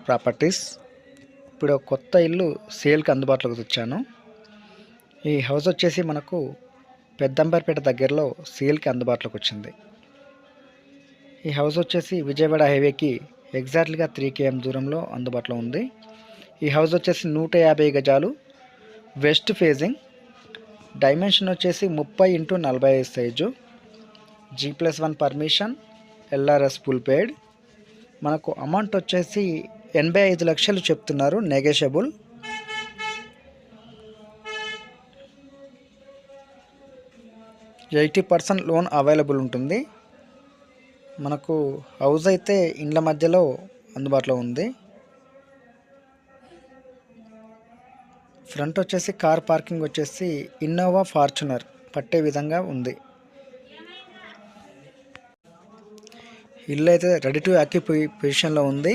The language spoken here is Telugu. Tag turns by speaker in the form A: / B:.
A: ప్రాపర్టీస్. ఇప్పుడు కొత్త ఇల్లు సేల్కి అందుబాటులోకి తెచ్చాను. ఈ హౌస్ వచ్చేసి మనకు పెద్దంబర్పేట దగ్గరలో సేల్కి అందుబాటులోకి వచ్చింది. ఈ హౌస్ వచ్చేసి విజయవాడ హైవేకి ఎగ్జాక్ట్లీగా 3 km దూరంలో అందుబాటులో ఉంది. ఈ హౌస్ వచ్చేసి 150 గజాలు, వెస్ట్ ఫేజింగ్, డైమెన్షన్ వచ్చేసి 30x45 size, G+1 permission, LRS full paid. మనకు అమౌంట్ వచ్చేసి 85 లక్షలు చెప్తున్నారు, నెగోషియబుల్. %80 లోన్ అవైలబుల్ ఉంటుంది. మనకు హౌస్ అయితే ఇండ్ల మధ్యలో అందుబాటులో ఉంది. ఫ్రంట్ వచ్చేసి కార్ పార్కింగ్ వచ్చేసి ఇన్నోవా ఫార్చునర్ పట్టే విధంగా ఉంది. ఇల్లు అయితే రెడీ టు ఆక్యుపై పొజిషన్లో ఉంది.